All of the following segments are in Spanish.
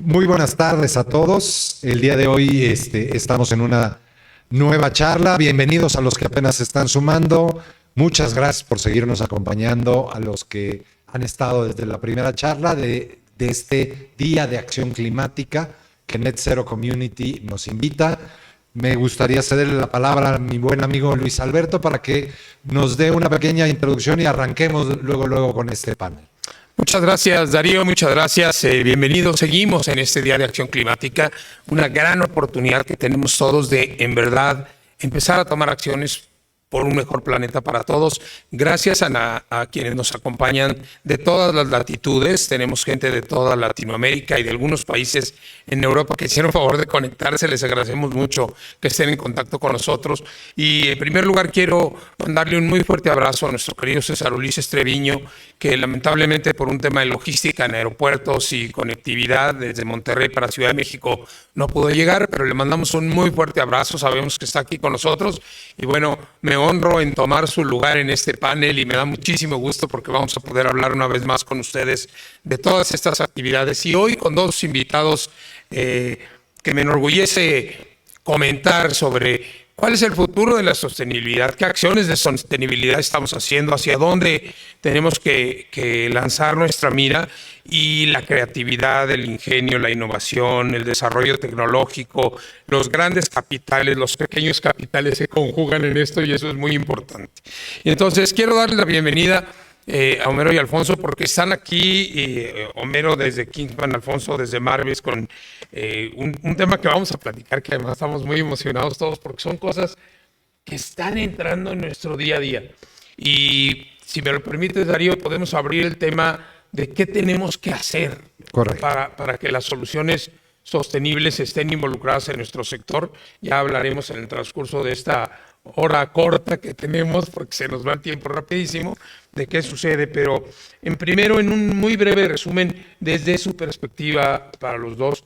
Muy buenas tardes a todos. El día de hoy estamos en una nueva charla. Bienvenidos a los que apenas se están sumando. Muchas gracias por seguirnos acompañando, a los que han estado desde la primera charla de este Día de Acción Climática que Net Zero Community nos invita. Me gustaría cederle la palabra a mi buen amigo Luis Alberto para que nos dé una pequeña introducción y arranquemos luego con este panel. Muchas gracias, Darío, muchas gracias. Bienvenidos. Seguimos en este Día de Acción Climática, una gran oportunidad que tenemos todos de, en verdad, empezar a tomar acciones por un mejor planeta para todos. Gracias a quienes nos acompañan de todas las latitudes. Tenemos gente de toda Latinoamérica y de algunos países en Europa que hicieron favor de conectarse. Les agradecemos mucho que estén en contacto con nosotros. Y en primer lugar quiero mandarle un muy fuerte abrazo a nuestro querido César Ulises Treviño, que lamentablemente por un tema de logística en aeropuertos y conectividad desde Monterrey para Ciudad de México no pudo llegar, pero le mandamos un muy fuerte abrazo. Sabemos que está aquí con nosotros y bueno, me honro en tomar su lugar en este panel y me da muchísimo gusto porque vamos a poder hablar una vez más con ustedes de todas estas actividades y hoy con dos invitados que me enorgullece comentar sobre cuál es el futuro de la sostenibilidad, qué acciones de sostenibilidad estamos haciendo, hacia dónde tenemos que lanzar nuestra mira y la creatividad, el ingenio, la innovación, el desarrollo tecnológico, los grandes capitales, los pequeños capitales se conjugan en esto y eso es muy importante. Y entonces quiero darle la bienvenida a Homero y Alfonso porque están aquí, Homero desde Kingspan, Alfonso desde Marvis, con un tema que vamos a platicar, que además estamos muy emocionados todos porque son cosas que están entrando en nuestro día a día. Y si me lo permites, Darío, podemos abrir el tema de qué tenemos que hacer para que las soluciones sostenibles estén involucradas en nuestro sector. Ya hablaremos en el transcurso de esta hora corta que tenemos, porque se nos va el tiempo rapidísimo, de qué sucede, pero en un muy breve resumen, desde su perspectiva para los dos,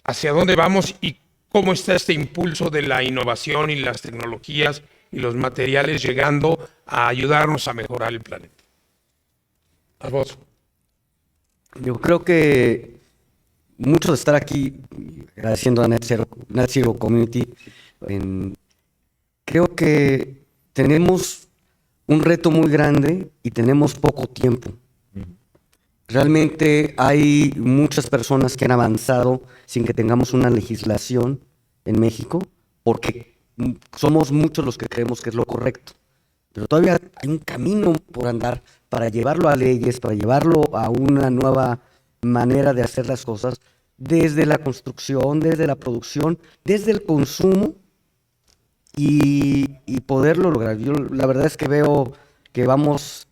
hacia dónde vamos y cómo está este impulso de la innovación y las tecnologías y los materiales llegando a ayudarnos a mejorar el planeta. Alfonso. Yo creo que mucho de estar aquí agradeciendo a Net Zero Community, creo que tenemos un reto muy grande y tenemos poco tiempo. Realmente hay muchas personas que han avanzado sin que tengamos una legislación en México, porque somos muchos los que creemos que es lo correcto. Pero todavía hay un camino por andar para llevarlo a leyes, para llevarlo a una nueva manera de hacer las cosas, desde la construcción, desde la producción, desde el consumo, y poderlo lograr. Yo la verdad es que veo que vamos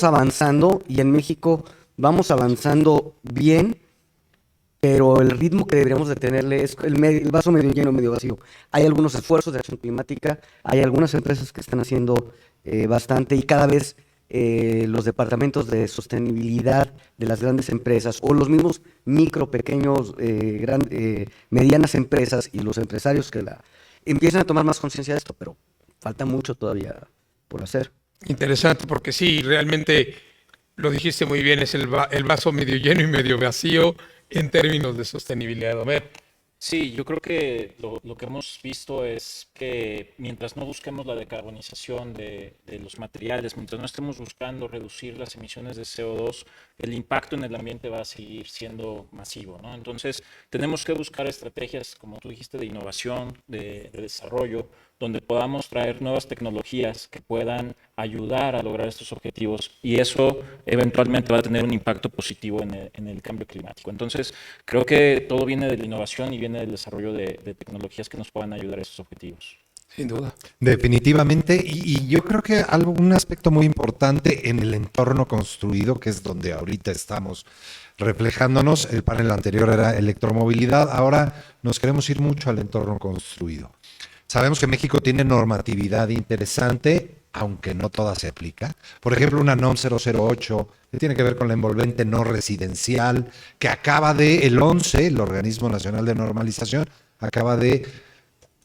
avanzando y en México vamos avanzando bien, pero el ritmo que deberíamos de tenerle es el vaso medio lleno, medio vacío. Hay algunos esfuerzos de acción climática, hay algunas empresas que están haciendo bastante y cada vez los departamentos de sostenibilidad de las grandes empresas o los mismos micro, pequeños, medianas empresas y los empresarios que empiezan a tomar más conciencia de esto, pero falta mucho todavía por hacer. Interesante, porque sí, realmente lo dijiste muy bien, es el vaso medio lleno y medio vacío en términos de sostenibilidad. A ver. Sí, yo creo que lo que hemos visto es que mientras no busquemos la decarbonización de los materiales, mientras no estemos buscando reducir las emisiones de CO2, el impacto en el ambiente va a seguir siendo masivo, ¿no? Entonces, tenemos que buscar estrategias, como tú dijiste, de innovación, de desarrollo, donde podamos traer nuevas tecnologías que puedan ayudar a lograr estos objetivos y eso eventualmente va a tener un impacto positivo en el cambio climático. Entonces, creo que todo viene de la innovación y viene del desarrollo de tecnologías que nos puedan ayudar a estos objetivos. Sin duda. Definitivamente, y yo creo que un aspecto muy importante en el entorno construido, que es donde ahorita estamos reflejándonos, el panel anterior era electromovilidad, ahora nos queremos ir mucho al entorno construido. Sabemos que México tiene normatividad interesante, aunque no toda se aplica. Por ejemplo, una NOM 008, que tiene que ver con la envolvente no residencial, que el 11, el Organismo Nacional de Normalización, acaba de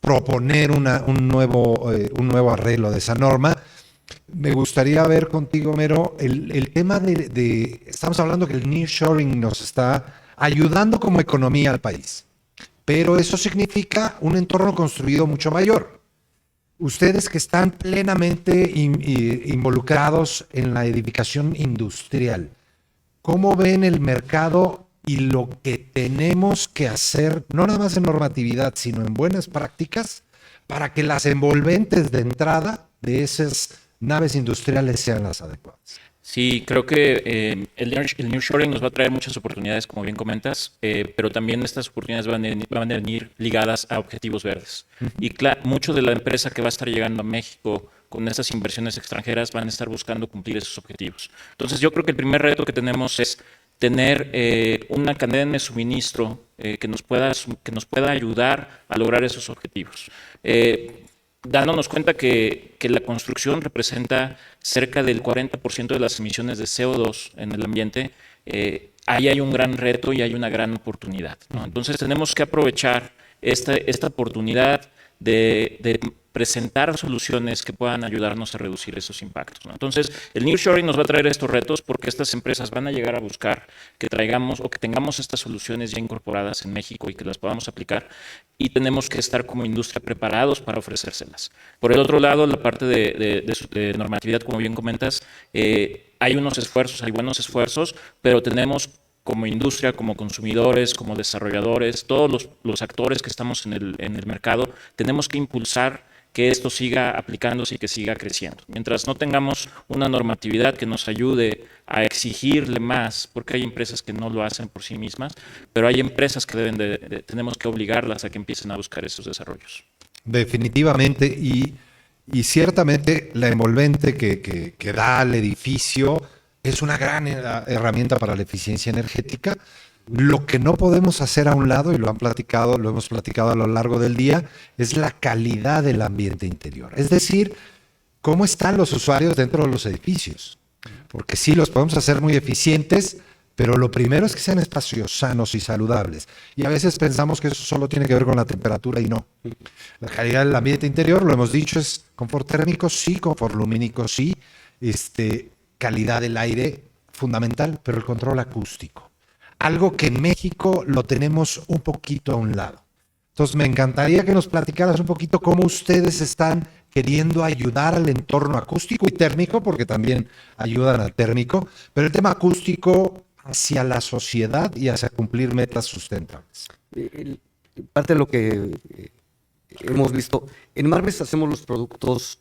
proponer un nuevo arreglo de esa norma. Me gustaría ver contigo, Mero, el tema estamos hablando que el nearshoring nos está ayudando como economía al país. Pero eso significa un entorno construido mucho mayor. Ustedes que están plenamente involucrados en la edificación industrial, ¿cómo ven el mercado y lo que tenemos que hacer, no nada más en normatividad, sino en buenas prácticas, para que las envolventes de entrada de esas naves industriales sean las adecuadas? Sí, creo que el nearshoring nos va a traer muchas oportunidades, como bien comentas, pero también estas oportunidades van a venir ligadas a objetivos verdes. Y mucho de la empresa que va a estar llegando a México con estas inversiones extranjeras van a estar buscando cumplir esos objetivos. Entonces, yo creo que el primer reto que tenemos es tener una cadena de suministro que nos pueda ayudar a lograr esos objetivos. Dándonos cuenta que la construcción representa cerca del 40% de las emisiones de CO2 en el ambiente, ahí hay un gran reto y hay una gran oportunidad, ¿no? Entonces tenemos que aprovechar esta oportunidad de presentar soluciones que puedan ayudarnos a reducir esos impactos, ¿no? Entonces, el nearshoring nos va a traer estos retos porque estas empresas van a llegar a buscar que traigamos o que tengamos estas soluciones ya incorporadas en México y que las podamos aplicar, y tenemos que estar como industria preparados para ofrecérselas. Por el otro lado, la parte de normatividad, como bien comentas, hay unos esfuerzos, hay buenos esfuerzos, pero tenemos como industria, como consumidores, como desarrolladores, todos los actores que estamos en el mercado, tenemos que impulsar que esto siga aplicándose y que siga creciendo. Mientras no tengamos una normatividad que nos ayude a exigirle más, porque hay empresas que no lo hacen por sí mismas, pero hay empresas que tenemos que obligarlas a que empiecen a buscar esos desarrollos. Definitivamente, y ciertamente la envolvente que da al edificio es una gran herramienta para la eficiencia energética. Lo que no podemos hacer a un lado, y lo hemos platicado a lo largo del día, es la calidad del ambiente interior. Es decir, cómo están los usuarios dentro de los edificios. Porque sí, los podemos hacer muy eficientes, pero lo primero es que sean espacios sanos y saludables. Y a veces pensamos que eso solo tiene que ver con la temperatura y no. La calidad del ambiente interior, lo hemos dicho, es confort térmico, sí, confort lumínico, sí, calidad del aire, fundamental, pero el control acústico. Algo que en México lo tenemos un poquito a un lado. Entonces, me encantaría que nos platicaras un poquito cómo ustedes están queriendo ayudar al entorno acústico y térmico, porque también ayudan al térmico, pero el tema acústico hacia la sociedad y hacia cumplir metas sustentables. Parte de lo que hemos visto, en Marves hacemos los productos,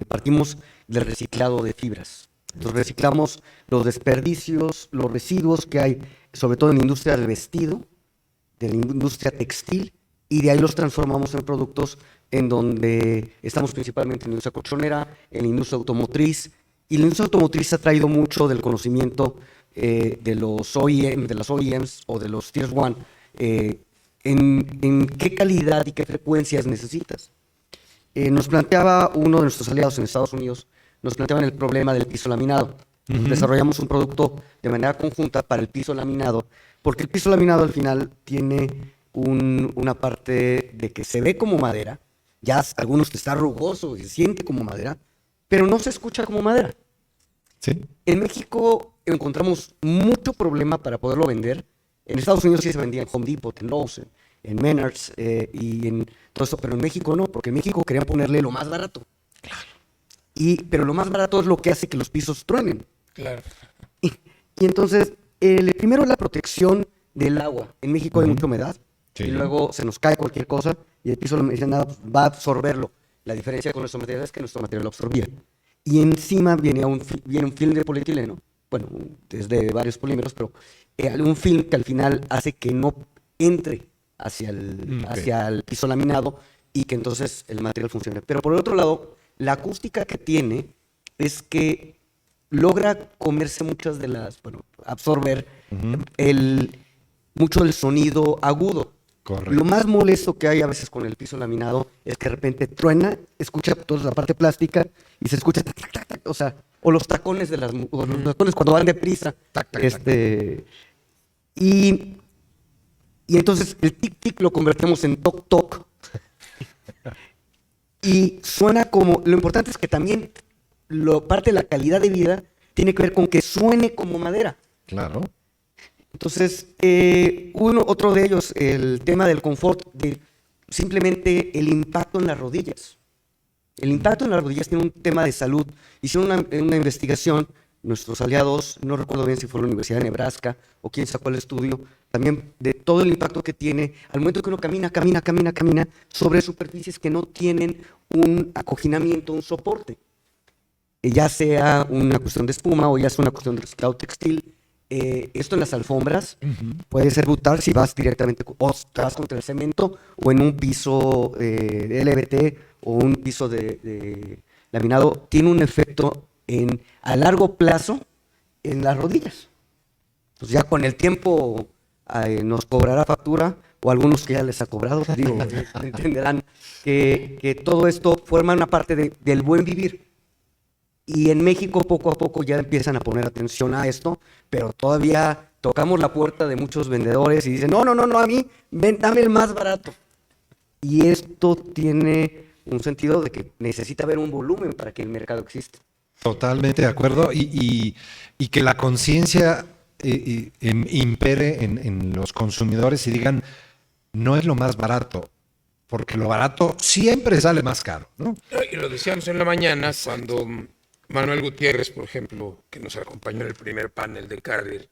partimos del reciclado de fibras. Entonces reciclamos los desperdicios, los residuos que hay, sobre todo en la industria del vestido, de la industria textil, y de ahí los transformamos en productos en donde estamos principalmente en la industria colchonera, en la industria automotriz, y la industria automotriz ha traído mucho del conocimiento de los OEM, de las OEMs o de los Tier 1, en qué calidad y qué frecuencias necesitas. Nos planteaba uno de nuestros aliados en Estados Unidos, nos planteaban el problema del piso laminado. Desarrollamos un producto de manera conjunta para el piso laminado, porque el piso laminado al final tiene una parte de que se ve como madera, ya algunos que está rugoso y se siente como madera, pero no se escucha como madera. ¿Sí? En México encontramos mucho problema para poderlo vender. En Estados Unidos sí se vendía en Home Depot, en Lowe's, en Menards y en todo eso, pero en México no, porque en México querían ponerle lo más barato. Claro. Pero lo más barato es lo que hace que los pisos truenen. Claro. Y entonces, primero es la protección del agua. En México hay mucha humedad, sí, y luego se nos cae cualquier cosa y el piso va a absorberlo. La diferencia con nuestro material es que nuestro material lo absorbía. Y encima viene un film de polietileno, bueno, desde varios polímeros, pero un film que al final hace que no entre hacia el piso laminado y que entonces el material funcione. Pero por el otro lado, la acústica que tiene es que logra comerse muchas de las, absorber mucho del sonido agudo. Correcto. Lo más molesto que hay a veces con el piso laminado es que de repente truena, escucha toda la parte plástica y se escucha tac, tac, tac, o sea, o los tacones los tacones cuando van deprisa. Tac, tac, tac. Y entonces el tic tic lo convertimos en toc toc. Y suena como, lo importante es que también parte de la calidad de vida tiene que ver con que suene como madera. Claro. Entonces, otro de ellos, el tema del confort, de simplemente el impacto en las rodillas. El impacto en las rodillas tiene un tema de salud. Hicieron una investigación, nuestros aliados, no recuerdo bien si fue la Universidad de Nebraska o quién sacó el estudio, también de todo el impacto que tiene al momento que uno camina sobre superficies que no tienen un acoginamiento, un soporte. Ya sea una cuestión de espuma o ya sea una cuestión de reciclado textil. Esto en las alfombras puede ser brutal si vas directamente o te vas contra el cemento o en un piso de LVT o un piso de laminado. Tiene un efecto a largo plazo en las rodillas. Entonces ya con el tiempo nos cobrará factura, o algunos que ya les ha cobrado, digo, entenderán que todo esto forma una parte del buen vivir. Y en México poco a poco ya empiezan a poner atención a esto, pero todavía tocamos la puerta de muchos vendedores y dicen, no, a mí, dame el más barato. Y esto tiene un sentido de que necesita haber un volumen para que el mercado exista. Totalmente de acuerdo. Y que la conciencia impere en los consumidores y digan, no es lo más barato, porque lo barato siempre sale más caro, ¿no? Y lo decíamos en la mañana cuando Manuel Gutiérrez, por ejemplo, que nos acompañó en el primer panel de Carrier,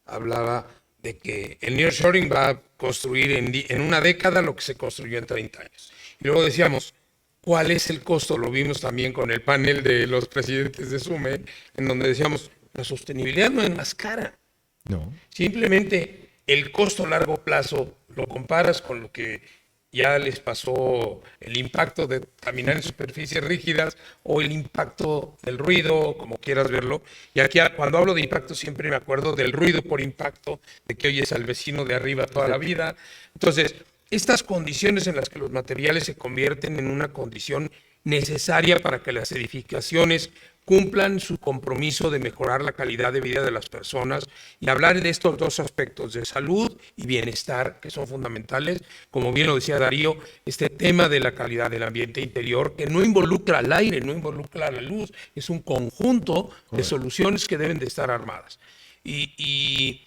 hablaba de que el nearshoring va a construir en una década lo que se construyó en 30 años. Y luego decíamos, ¿cuál es el costo? Lo vimos también con el panel de los presidentes de SUME, en donde decíamos, la sostenibilidad no es más cara. No. Simplemente el costo a largo plazo lo comparas con lo que ya les pasó, el impacto de caminar en superficies rígidas o el impacto del ruido, como quieras verlo. Y aquí cuando hablo de impacto siempre me acuerdo del ruido por impacto, de que oyes al vecino de arriba toda la vida. Entonces, estas condiciones en las que los materiales se convierten en una condición necesaria para que las edificaciones cumplan su compromiso de mejorar la calidad de vida de las personas, y hablar de estos dos aspectos de salud y bienestar que son fundamentales, como bien lo decía Darío, este tema de la calidad del ambiente interior que no involucra al aire, no involucra a la luz, es un conjunto de soluciones que deben de estar armadas. Y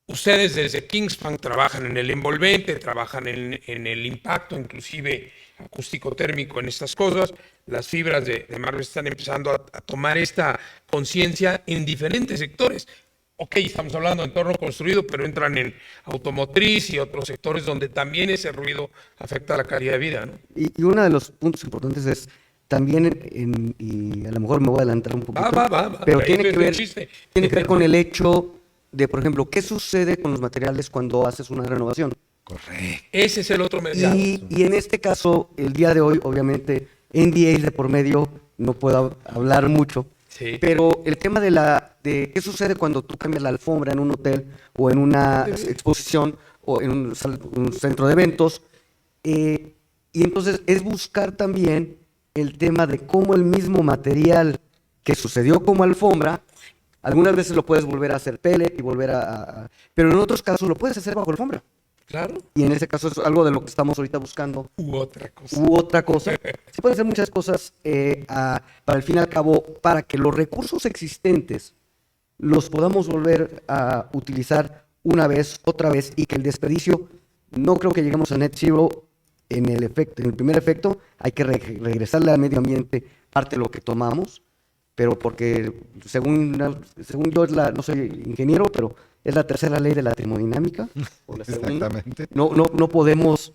ustedes desde Kingspan trabajan en el envolvente, trabajan en el impacto, inclusive acústico térmico en estas cosas. Las fibras de Marvel están empezando a tomar esta conciencia en diferentes sectores. Ok, estamos hablando de entorno construido, pero entran en automotriz y otros sectores donde también ese ruido afecta la calidad de vida, ¿no? Y uno de los puntos importantes es también, y a lo mejor me voy a adelantar un poquito, pero tiene que ver con el hecho de, por ejemplo, ¿qué sucede con los materiales cuando haces una renovación? Correcto. Ese es el otro mercado. Y en este caso, el día de hoy, obviamente, NDAs de por medio, no puedo hablar mucho, Sí. pero el tema de qué sucede cuando tú cambias la alfombra en un hotel o en una exposición o en un centro de eventos, y entonces es buscar también el tema de cómo el mismo material que sucedió como alfombra, algunas veces lo puedes volver a hacer pellet y volver pero en otros casos lo puedes hacer bajo alfombra. Claro. Y en ese caso es algo de lo que estamos ahorita buscando. U otra cosa. Se pueden hacer muchas cosas para el fin y al cabo, para que los recursos existentes los podamos volver a utilizar una vez, otra vez, y que el desperdicio, no creo que lleguemos a net zero en el primer efecto. Hay que regresarle al medio ambiente parte de lo que tomamos, pero porque según yo, no soy ingeniero, pero es la tercera ley de la termodinámica. O la segunda. Exactamente. No podemos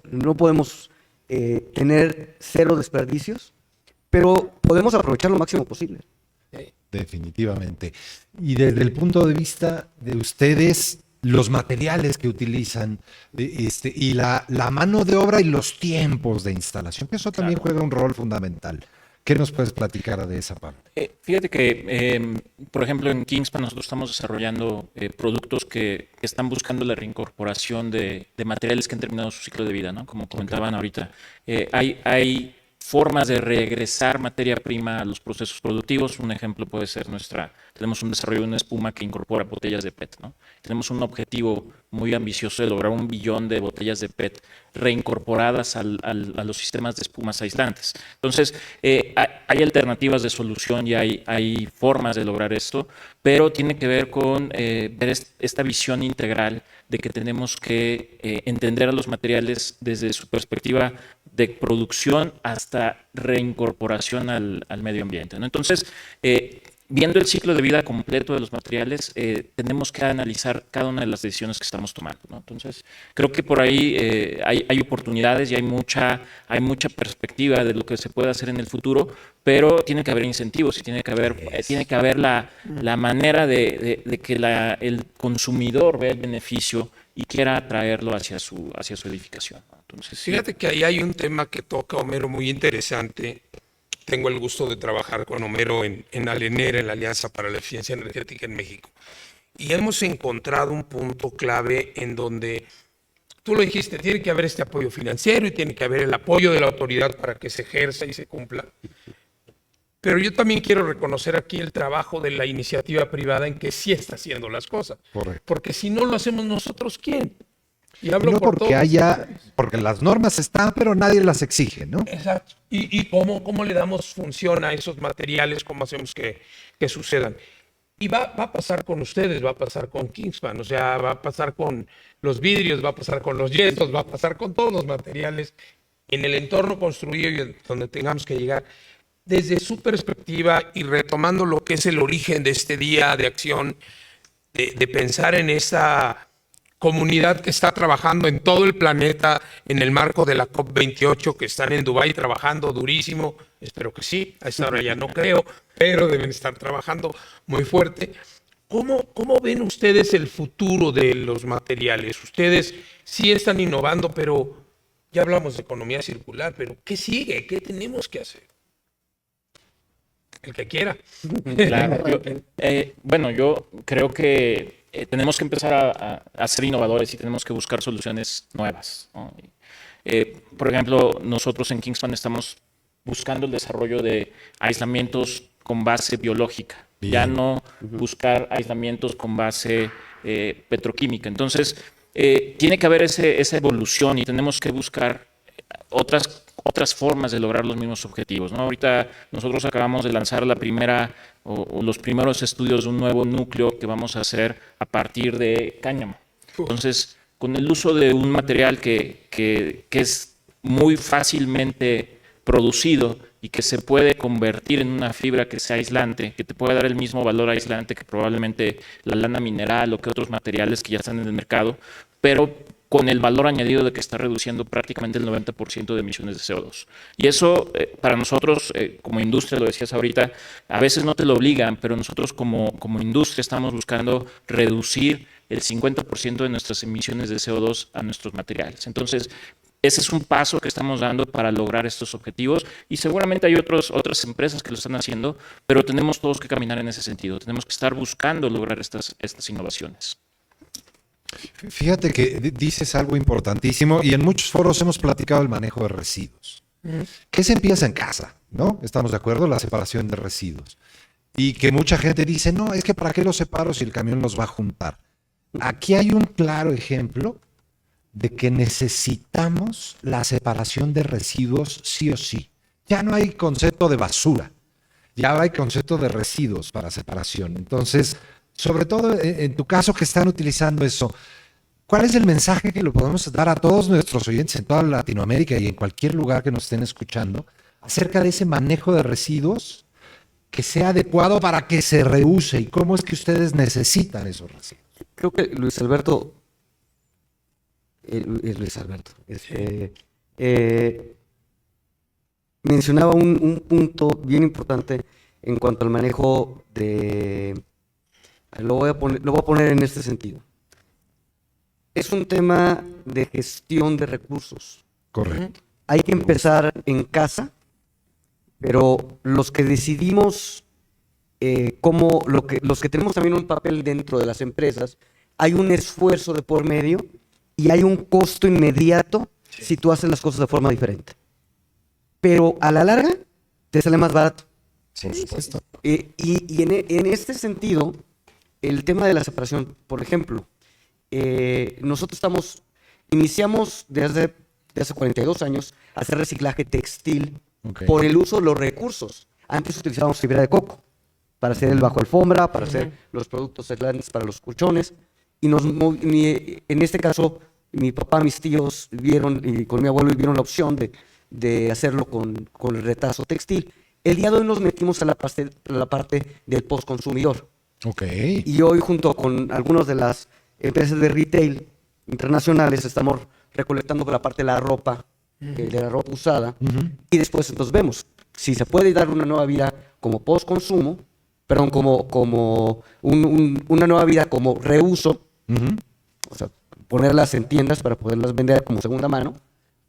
tener cero desperdicios, pero podemos aprovechar lo máximo posible. Definitivamente. Y desde el punto de vista de ustedes, los materiales que utilizan y la mano de obra y los tiempos de instalación, que eso también juega un rol fundamental. ¿Qué nos puedes platicar de esa parte? Fíjate que, por ejemplo, en Kingspan nosotros estamos desarrollando productos que están buscando la reincorporación de materiales que han terminado su ciclo de vida, ¿no? Como comentaban ahorita. Hay formas de regresar materia prima a los procesos productivos. Un ejemplo puede ser tenemos un desarrollo de una espuma que incorpora botellas de PET, ¿no? Tenemos un objetivo muy ambicioso de lograr 1 billón de botellas de PET reincorporadas a los sistemas de espumas aislantes. Entonces, hay alternativas de solución y hay formas de lograr esto, pero tiene que ver con ver esta visión integral de que tenemos que entender a los materiales desde su perspectiva de producción hasta reincorporación al medio ambiente, ¿no? Entonces, viendo el ciclo de vida completo de los materiales, tenemos que analizar cada una de las decisiones que estamos tomando, ¿no? Entonces, creo que por ahí hay oportunidades y hay mucha perspectiva de lo que se puede hacer en el futuro, pero tiene que haber incentivos y tiene que haber la manera de que el consumidor vea el beneficio y quiera traerlo hacia su edificación, ¿no? Entonces, Fíjate que ahí hay un tema que toca Homero muy interesante. Tengo el gusto de trabajar con Homero en Alenera, en la Alianza para la Eficiencia Energética en México. Y hemos encontrado un punto clave en donde, tú lo dijiste, tiene que haber este apoyo financiero y tiene que haber el apoyo de la autoridad para que se ejerza y se cumpla. Pero yo también quiero reconocer aquí el trabajo de la iniciativa privada en que sí está haciendo las cosas. Correcto. Porque si no lo hacemos nosotros, ¿quién? Y Y hablo no por porque todos. porque las normas están, pero nadie las exige, ¿no? Exacto. ¿Y cómo le damos función a esos materiales? ¿Cómo hacemos que sucedan? Y va a pasar con ustedes, va a pasar con Kingspan, o sea, va a pasar con los vidrios, va a pasar con los yesos, va a pasar con todos los materiales en el entorno construido y donde tengamos que llegar. Desde su perspectiva y retomando lo que es el origen de este día de acción, de pensar en esa comunidad que está trabajando en todo el planeta en el marco de la COP28, que están en Dubái trabajando durísimo, espero que sí, a esta hora ya no creo, pero deben estar trabajando muy fuerte. ¿Cómo ven ustedes el futuro de los materiales? Ustedes sí están innovando, pero ya hablamos de economía circular, pero ¿qué sigue? ¿Qué tenemos que hacer? El que quiera. Claro, yo creo que tenemos que empezar a ser innovadores y tenemos que buscar soluciones nuevas, ¿no? Por ejemplo, nosotros en Kingspan estamos buscando el desarrollo de aislamientos con base biológica, ya no buscar aislamientos con base petroquímica. Entonces, tiene que haber esa evolución y tenemos que buscar otras formas de lograr los mismos objetivos, ¿no? Ahorita nosotros acabamos de lanzar los primeros estudios de un nuevo núcleo que vamos a hacer a partir de cáñamo. Entonces, con el uso de un material que es muy fácilmente producido y que se puede convertir en una fibra que sea aislante, que te puede dar el mismo valor aislante que probablemente la lana mineral o que otros materiales que ya están en el mercado, pero con el valor añadido de que está reduciendo prácticamente el 90% de emisiones de CO2. Y eso, para nosotros, como industria, lo decías ahorita, a veces no te lo obligan, pero nosotros como industria estamos buscando reducir el 50% de nuestras emisiones de CO2 a nuestros materiales. Entonces, ese es un paso que estamos dando para lograr estos objetivos y seguramente hay otras empresas que lo están haciendo, pero tenemos todos que caminar en ese sentido. Tenemos que estar buscando lograr estas innovaciones. Fíjate que dices algo importantísimo y en muchos foros hemos platicado el manejo de residuos. Que se empieza en casa, ¿no? Estamos de acuerdo, la separación de residuos. Y que mucha gente dice, no, es que ¿para qué los separo si el camión los va a juntar? Aquí hay un claro ejemplo de que necesitamos la separación de residuos sí o sí. Ya no hay concepto de basura, ya hay concepto de residuos para separación. Entonces, sobre todo en tu caso que están utilizando eso, ¿cuál es el mensaje que le podemos dar a todos nuestros oyentes en toda Latinoamérica y en cualquier lugar que nos estén escuchando acerca de ese manejo de residuos que sea adecuado para que se reuse y cómo es que ustedes necesitan esos residuos? Creo que Luis Alberto mencionaba un punto bien importante en cuanto al manejo de... Lo voy a poner en este sentido. Es un tema de gestión de recursos. Correcto. Hay que empezar en casa, pero los que decidimos los que tenemos también un papel dentro de las empresas, hay un esfuerzo de por medio y hay un costo inmediato si tú haces las cosas de forma diferente. pero a la larga te sale más barato. Por supuesto. Y en este sentido, el tema de la separación, por ejemplo, nosotros iniciamos desde hace 42 años a hacer reciclaje textil por el uso de los recursos. Antes utilizábamos fibra de coco para hacer el bajo alfombra, para hacer los productos aislantes para los colchones. En este caso, mi papá, mis tíos vieron, y con mi abuelo vieron la opción de hacerlo con el retazo textil. El día de hoy nos metimos a la parte del postconsumidor. Y hoy, junto con algunas de las empresas de retail internacionales, estamos recolectando la parte de la ropa, de la ropa usada. Y después entonces vemos si se puede dar una nueva vida como postconsumo, perdón, como una nueva vida como reuso, o sea, ponerlas en tiendas para poderlas vender como segunda mano,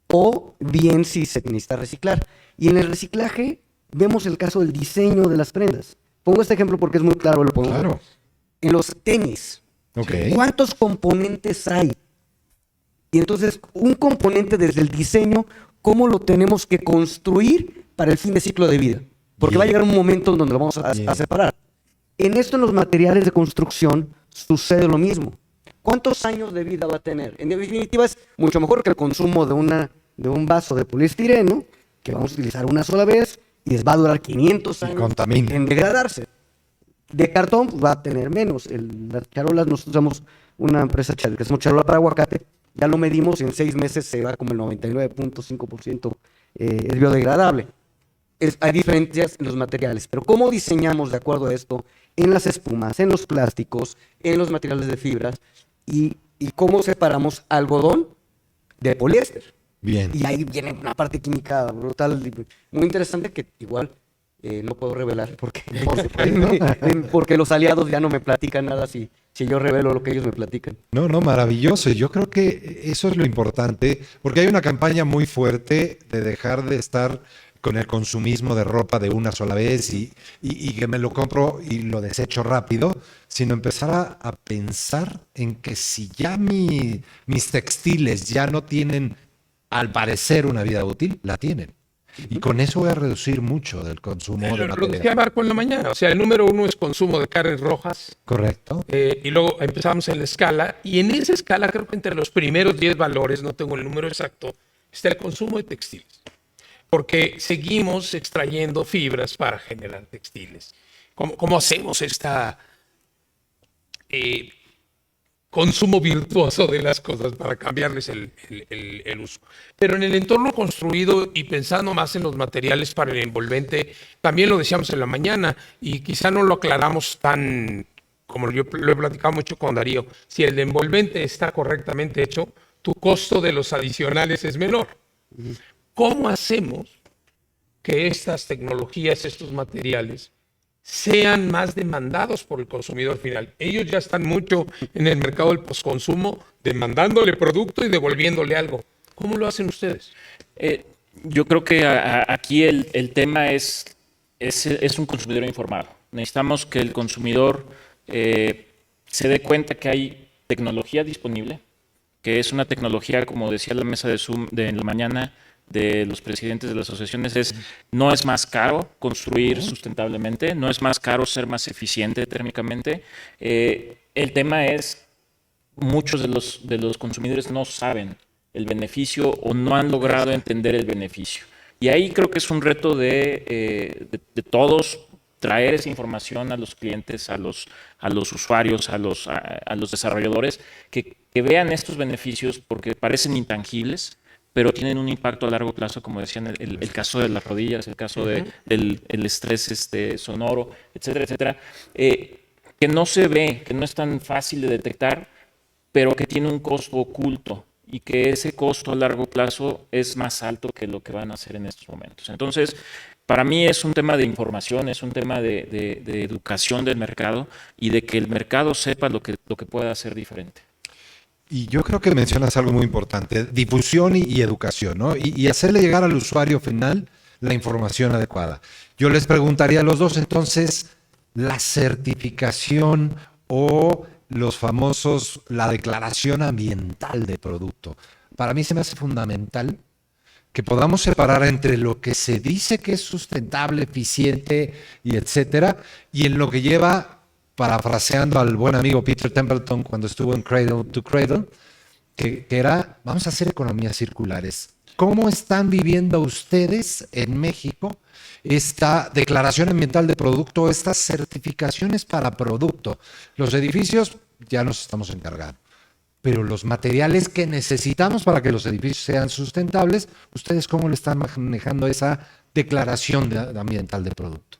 o bien si se necesita reciclar. Y en el reciclaje vemos el caso del diseño de las prendas. Pongo este ejemplo porque es muy claro. Claro. En los tenis, ¿cuántos componentes hay? Y entonces, un componente desde el diseño, ¿cómo lo tenemos que construir para el fin de ciclo de vida? Porque va a llegar un momento en donde lo vamos a separar. En esto, en los materiales de construcción, sucede lo mismo. ¿Cuántos años de vida va a tener? En definitiva, es mucho mejor que el consumo de un vaso de poliestireno, que vamos a utilizar una sola vez, y les va a durar 500 años en degradarse. De cartón, pues, va a tener menos. Las charolas, nosotros somos una empresa que hacemos charola para aguacate, ya lo medimos y en 6 meses se va como el 99.5% es biodegradable. Hay diferencias en los materiales, pero ¿cómo diseñamos de acuerdo a esto en las espumas, en los plásticos, en los materiales de fibras y cómo separamos algodón de poliéster? Bien. Y ahí viene una parte química brutal, muy interesante que igual no puedo revelar porque los aliados ya no me platican nada si yo revelo lo que ellos me platican. No, maravilloso. Yo creo que eso es lo importante, porque hay una campaña muy fuerte de dejar de estar con el consumismo de ropa de una sola vez y que me lo compro y lo desecho rápido, sino empezar a pensar en que si ya mis textiles ya no tienen, al parecer, una vida útil, la tienen. Y con eso voy a reducir mucho del consumo de material. Lo decía Marco en la mañana. O sea, el número 1 es consumo de carnes rojas. Correcto. Y luego empezamos en la escala. Y en esa escala, creo que entre los primeros 10 valores, no tengo el número exacto, está el consumo de textiles. Porque seguimos extrayendo fibras para generar textiles. ¿Cómo hacemos esta consumo virtuoso de las cosas para cambiarles el uso? Pero en el entorno construido y pensando más en los materiales para el envolvente, también lo decíamos en la mañana y quizá no lo aclaramos tan como yo lo he platicado mucho con Darío. Si el envolvente está correctamente hecho, tu costo de los adicionales es menor. ¿Cómo hacemos que estas tecnologías, estos materiales, sean más demandados por el consumidor final? Ellos ya están mucho en el mercado del postconsumo, demandándole producto y devolviéndole algo. ¿Cómo lo hacen ustedes? Yo creo que aquí el tema es un consumidor informado. Necesitamos que el consumidor se dé cuenta que hay tecnología disponible, que es una tecnología, como decía la mesa de Zoom de la mañana, de los presidentes de las asociaciones, no es más caro construir sustentablemente, no es más caro ser más eficiente térmicamente. El tema es, muchos de los consumidores no saben el beneficio o no han logrado entender el beneficio. Y ahí creo que es un reto de todos, traer esa información a los clientes, a los usuarios, a los desarrolladores, que vean estos beneficios porque parecen intangibles, pero tienen un impacto a largo plazo, como decían, el caso de las rodillas, el caso del estrés sonoro, etcétera, etcétera, que no se ve, que no es tan fácil de detectar, pero que tiene un costo oculto y que ese costo a largo plazo es más alto que lo que van a hacer en estos momentos. Entonces, para mí es un tema de información, es un tema de educación del mercado y de que el mercado sepa lo que puede hacer diferente. Y yo creo que mencionas algo muy importante, difusión y educación, ¿no? Y hacerle llegar al usuario final la información adecuada. Yo les preguntaría a los dos, entonces, la certificación o los famosos, la declaración ambiental de producto. Para mí se me hace fundamental que podamos separar entre lo que se dice que es sustentable, eficiente y etcétera, y en lo que lleva, parafraseando al buen amigo Peter Templeton cuando estuvo en Cradle to Cradle, que era, vamos a hacer economías circulares. ¿Cómo están viviendo ustedes en México esta declaración ambiental de producto, estas certificaciones para producto? Los edificios ya nos estamos encargando, pero los materiales que necesitamos para que los edificios sean sustentables, ¿ustedes cómo le están manejando esa declaración ambiental de producto?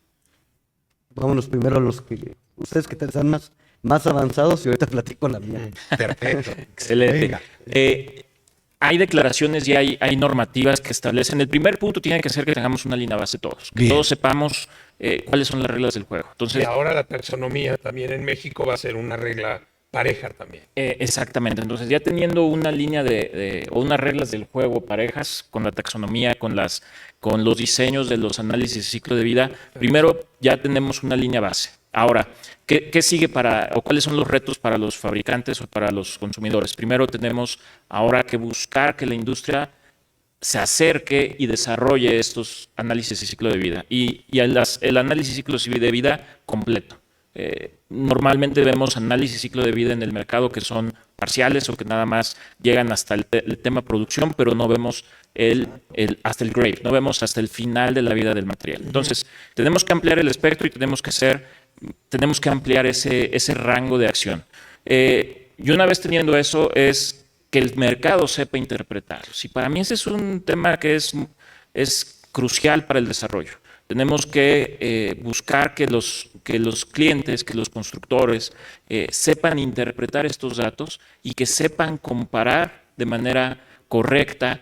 Vámonos primero a los que ustedes que están más avanzados y ahorita platico la mía. Perfecto. Excelente. Venga. Hay declaraciones y hay normativas que establecen. El primer punto tiene que ser que tengamos una línea base todos, que Bien. todos sepamos cuáles son las reglas del juego. Y Entonces, ahora la taxonomía también en México va a ser una regla pareja también. exactamente. Entonces, ya teniendo una línea o unas reglas del juego parejas con la taxonomía, con los diseños de los análisis de ciclo de vida, primero ya tenemos una línea base. Ahora, ¿qué sigue o cuáles son los retos para los fabricantes o para los consumidores? Primero tenemos ahora que buscar que la industria se acerque y desarrolle estos análisis de ciclo de vida y el análisis de ciclo de vida completo. Normalmente vemos análisis de ciclo de vida en el mercado que son parciales o que nada más llegan hasta el tema producción, pero no vemos hasta el grave, no vemos hasta el final de la vida del material. Entonces, tenemos que ampliar el espectro y tenemos que ampliar ese rango de acción. Y una vez teniendo eso es que el mercado sepa interpretarlo. Y para mí ese es un tema que es crucial para el desarrollo. Tenemos que buscar que los clientes, que los constructores sepan interpretar estos datos y que sepan comparar de manera correcta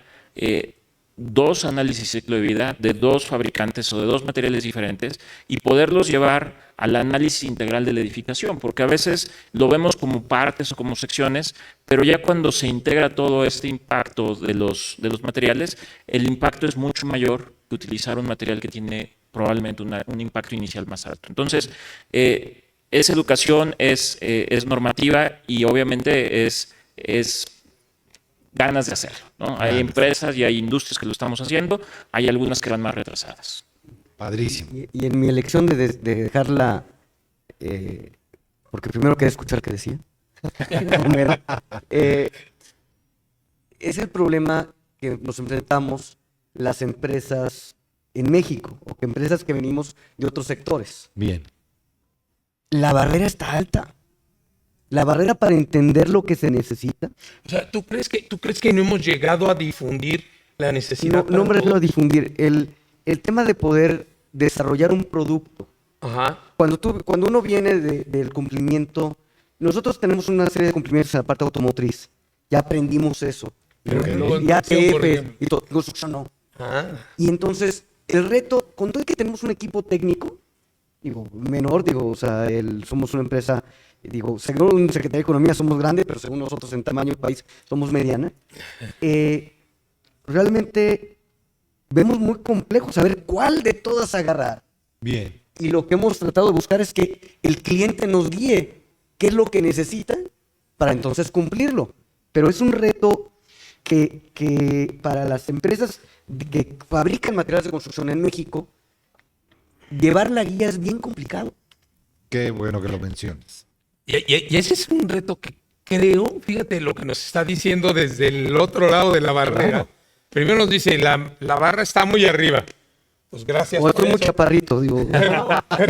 dos análisis de ciclo de vida de dos fabricantes o de dos materiales diferentes y poderlos llevar al análisis integral de la edificación, porque a veces lo vemos como partes o como secciones, pero ya cuando se integra todo este impacto de los materiales, el impacto es mucho mayor que utilizar un material que tiene probablemente un impacto inicial más alto. Entonces, esa educación es normativa y obviamente es ganas de hacerlo, ¿no? Hay empresas y hay industrias que lo estamos haciendo, hay algunas que van más retrasadas. Padrísimo. Y en mi elección de dejarla, porque primero quería escuchar qué decía, Homero, es el problema que nos enfrentamos las empresas en México, o que empresas que venimos de otros sectores. Bien. La barrera está alta. La barrera para entender lo que se necesita. O sea, ¿tú crees que no hemos llegado a difundir la necesidad? No me refiero a difundir. El tema de poder desarrollar un producto. Ajá. Cuando uno viene del cumplimiento, nosotros tenemos una serie de cumplimientos en la parte automotriz. Ya aprendimos eso. Pero que luego en Y construcción, por ATF ejemplo. y todo. Construcción no. Ah, Y entonces, el reto, con todo el que tenemos un equipo técnico, menor, o sea, somos una empresa, según Secretaría de Economía somos grande, pero según nosotros en tamaño de país somos mediana. Realmente vemos muy complejo saber cuál de todas agarrar. Bien. Y lo que hemos tratado de buscar es que el cliente nos guíe qué es lo que necesita para entonces cumplirlo. Pero es un reto que para las empresas que fabrican materiales de construcción en México, llevar la guía es bien complicado. Qué bueno que lo menciones. y ese es un reto que creo, fíjate lo que nos está diciendo desde el otro lado de la barrera. Claro. Primero nos dice, la barra está muy arriba. Pues gracias O por estoy muy eso. chaparrito,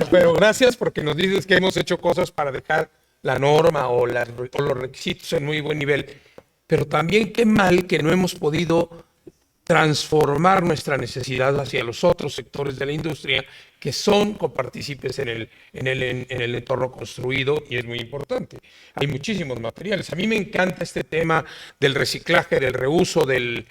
Pero gracias porque nos dices que hemos hecho cosas para dejar la norma o los requisitos en muy buen nivel. Pero también qué mal que no hemos podido transformar nuestra necesidad hacia los otros sectores de la industria que son copartícipes en el entorno construido y es muy importante. Hay muchísimos materiales. A mí me encanta este tema del reciclaje, del reuso, del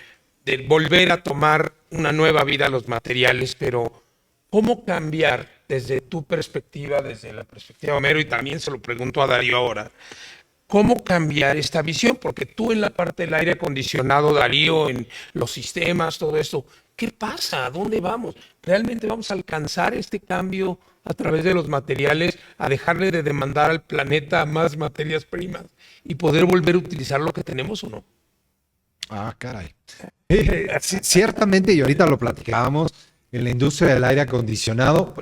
volver a tomar una nueva vida a los materiales, pero ¿cómo cambiar desde tu perspectiva, desde la perspectiva de Homero, y también se lo pregunto a Darío ahora, cómo cambiar esta visión? Porque tú en la parte del aire acondicionado, Darío, en los sistemas, todo esto, ¿qué pasa? ¿A dónde vamos? ¿Realmente vamos a alcanzar este cambio a través de los materiales, a dejarle de demandar al planeta más materias primas y poder volver a utilizar lo que tenemos o no? Ah, caray. Ciertamente, y ahorita lo platicábamos, en la industria del aire acondicionado,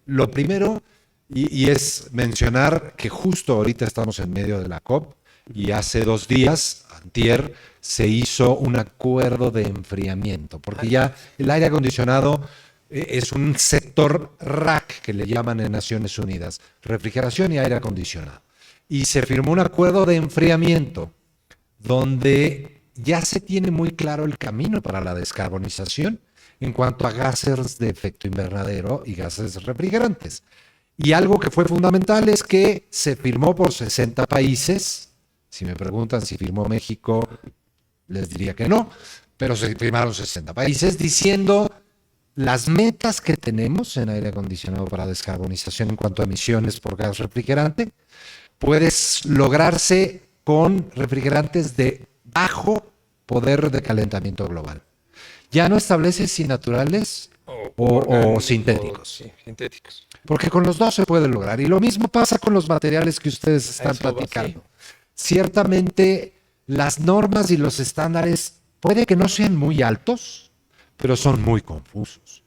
lo primero, y es mencionar que justo ahorita estamos en medio de la COP, y hace 2 días, antier, se hizo un acuerdo de enfriamiento, porque ya el aire acondicionado es un sector RAC, que le llaman en Naciones Unidas, refrigeración y aire acondicionado. Y se firmó un acuerdo de enfriamiento, donde ya se tiene muy claro el camino para la descarbonización en cuanto a gases de efecto invernadero y gases refrigerantes. Y algo que fue fundamental es que se firmó por 60 países. Si me preguntan si firmó México, les diría que no, pero se firmaron 60 países diciendo las metas que tenemos en aire acondicionado para descarbonización en cuanto a emisiones por gas refrigerante puedes lograrse con refrigerantes de bajo poder de calentamiento global. Ya no establece si naturales o sintéticos. Sí, sintéticos. Porque con los dos se puede lograr. Y lo mismo pasa con los materiales que ustedes están Eso va, platicando. Ciertamente, las normas y los estándares puede que no sean muy altos, pero son muy confusos.